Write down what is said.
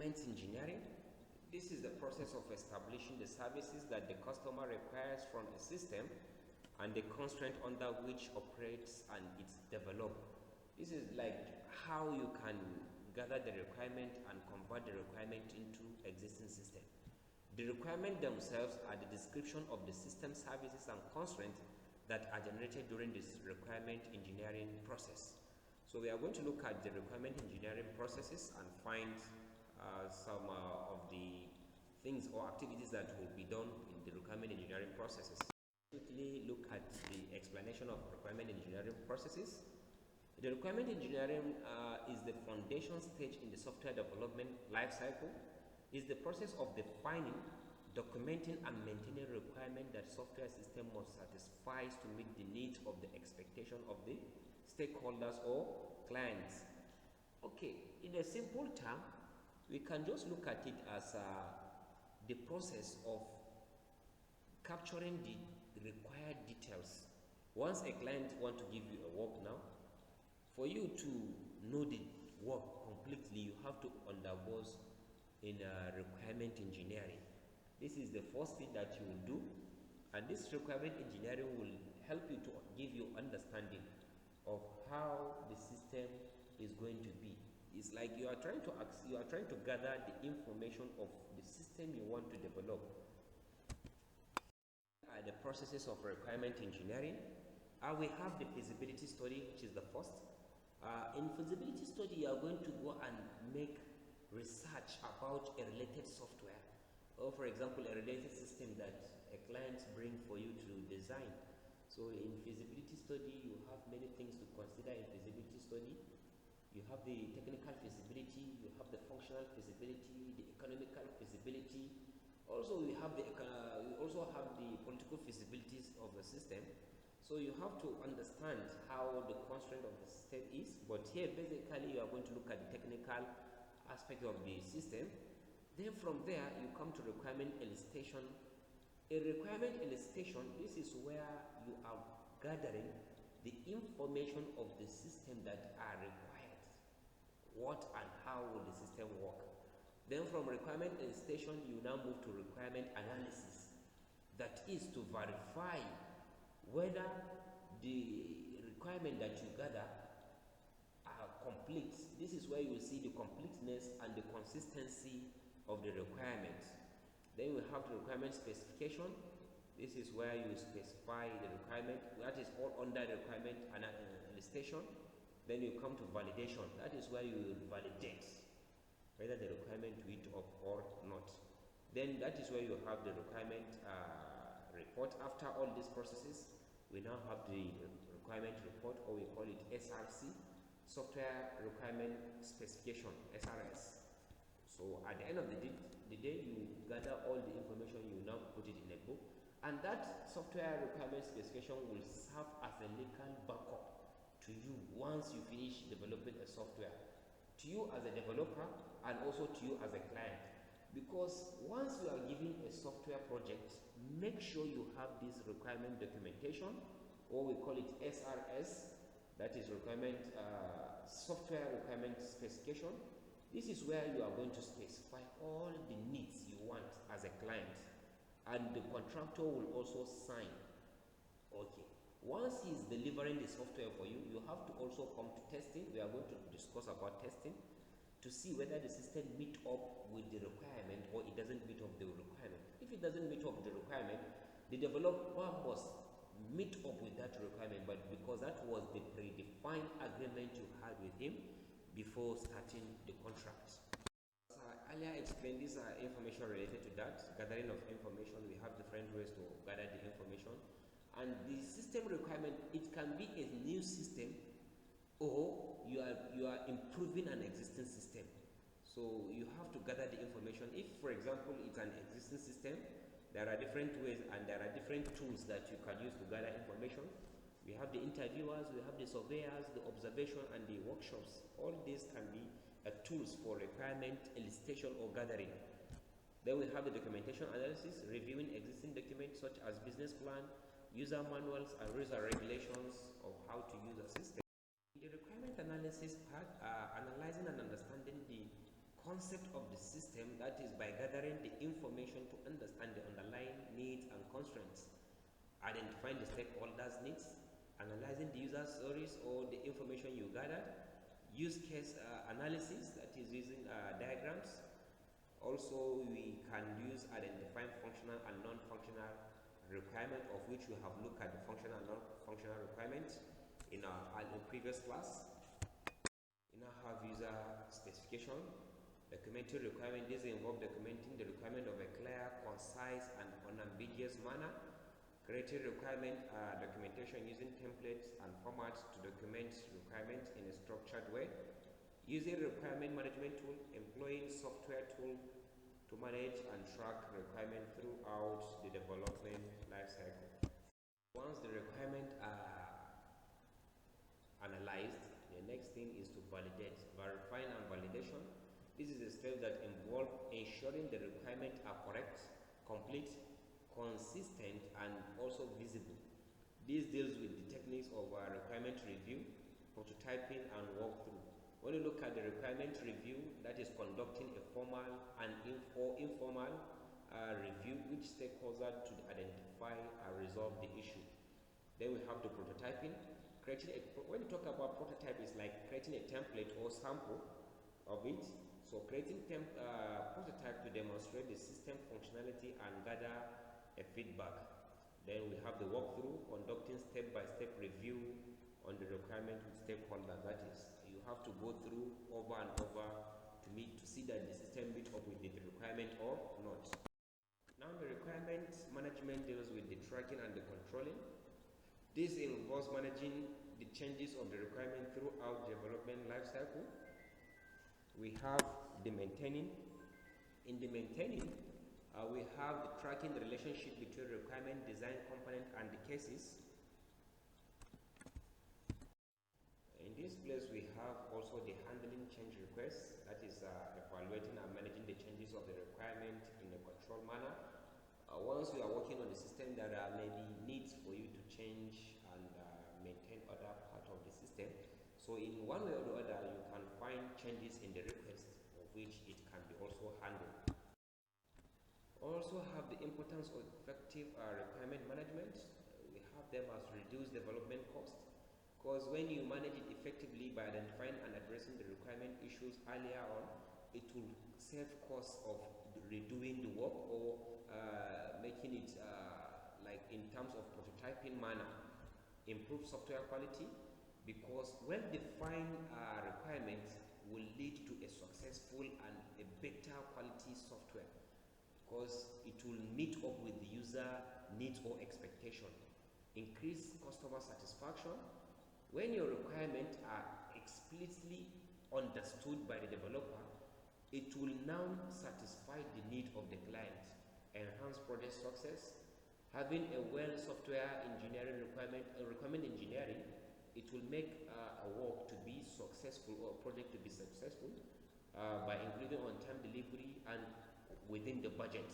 requirements engineering. This is the process of establishing the services that the customer requires from a system and the constraint under which operates and it's developed. This is like how you can gather the requirement and convert the requirement into existing system. The requirements themselves are the description of the system services and constraints that are generated during this requirement engineering process. So we are going to look at the requirement engineering processes and find some of the things or activities that will be done in the requirement engineering processes. Quickly look at the explanation of requirement engineering processes. The requirement engineering is the foundation stage in the software development lifecycle. Is the process of defining, documenting, and maintaining requirements that software system must satisfy to meet the needs of the expectation of the stakeholders or clients. Okay, in a simple term, we can just look at it as the process of capturing the required details. Once a client wants to give you a work now, for you to know the work completely, you have to undergo in requirement engineering. This is the first thing that you will do, and this requirement engineering will help you to give you understanding of how the system is going to be. It's like you are trying to gather the information of the system you want to develop. The processes of requirement engineering. We have the feasibility study, which is the first. In feasibility study, you are going to go and make research about a related software, or for example, a related system that a client brings for you to design. So in feasibility study, you have many things to consider in feasibility study. You have the technical feasibility, you have the functional feasibility, the economical feasibility. Also, we also have the political feasibilities of the system. So you have to understand how the constraint of the system is. But here, basically, you are going to look at the technical aspect of the system. Then from there, you come to requirement elicitation. A requirement elicitation, this is where you are gathering the information of the system that are required. What and how will the system work? Then from requirement elicitation, you now move to requirement analysis. That is to verify whether the requirement that you gather are complete. This is where you will see the completeness and the consistency of the requirement. Then we have the requirement specification. This is where you specify the requirement. That is all under the requirement elicitation. Then you come to validation. That is where you will validate whether the requirement meet up or not. Then that is where you have the requirement report. After all these processes, we now have the requirement report, or we call it SRC, Software Requirement Specification, SRS. So at the end of the day, you gather all the information, you now put it in a book, and that software requirement specification will serve as a legal backup to you once you finish developing a software, to you as a developer and also to you as a client. Because once you are giving a software project, make sure you have this requirement documentation, or we call it SRS, that is software requirement specification. This is where you are going to specify all the needs you want as a client, and the contractor will also sign. Okay. Once he is delivering the software for you, you have to also come to testing. We are going to discuss about testing to see whether the system meet up with the requirement or it doesn't meet up the requirement. If it doesn't meet up the requirement, the developer must meet up with that requirement, but because that was the predefined agreement you had with him before starting the contract. As I earlier explained, these are information related to that, gathering of information. We have different ways to gather the information. And the system requirement, it can be a new system, or you are improving an existing system. So you have to gather the information. If, for example, it's an existing system, there are different ways and there are different tools that you can use to gather information. We have the interviewers, we have the surveyors, the observation, and the workshops. All these can be tools for requirement elicitation or gathering. Then we have the documentation analysis, reviewing existing documents such as business plan, user manuals, and rules and regulations of how to use a system. The requirement analysis part, analyzing and understanding the concept of the system, that is by gathering the information to understand the underlying needs and constraints, identifying the stakeholders' needs, analyzing the user stories or the information you gathered, use case analysis, that is using diagrams. Also, we can use identifying functional and non-functional requirement, of which we have looked at the functional and non-functional requirements in our previous class. We now have user specification, documenting requirement. This involves documenting the requirement of a clear, concise, and unambiguous manner. Creating requirement documentation using templates and formats to document requirements in a structured way. Using requirement management tool, employing software tool to manage and track requirement throughout the development lifecycle. Once the requirements are analyzed, the next thing is to validate, verifying and validation. This is a step that involves ensuring the requirements are correct, complete, consistent, and also visible. This deals with the techniques of requirement review, prototyping, and walkthrough. When you look at the requirement review, that is conducting a formal and informal review which stakeholders to identify and resolve the issue. Then we have the prototyping. When you talk about prototype, it's like creating a template or sample of it. So creating prototype to demonstrate the system functionality and gather a feedback. Then we have the walkthrough, conducting step-by-step review on the requirement with stakeholders. That is, you have to go through over and over to see that the system meets up with the requirement or not. Now the requirement management deals with the tracking and the controlling. This involves managing the changes of the requirement throughout the development lifecycle. We have the maintaining. In the maintaining, we have the tracking the relationship between requirement, design component, and the cases. In this place, we have also the handling change requests, that is evaluating and managing the changes of the requirement in a controlled manner. Once you are working on the system, there are maybe needs for you to change and maintain other part of the system. So in one way or the other, you can find changes in the request, of which it can be also handled. Also have the importance of effective requirement management. We have them as reduced development cost. Because when you manage it effectively by identifying and addressing the requirement issues earlier on, it will save costs of redoing the work or making it like in terms of prototyping manner, improve software quality, because well-defined requirements will lead to a successful and a better quality software, because it will meet up with the user needs or expectation. Increase customer satisfaction. When your requirements are explicitly understood by the developer, it will now satisfy the need of the client, enhance project success. Having a well software engineering requirement engineering, it will make a work to be successful or a project to be successful by including on-time delivery and within the budget.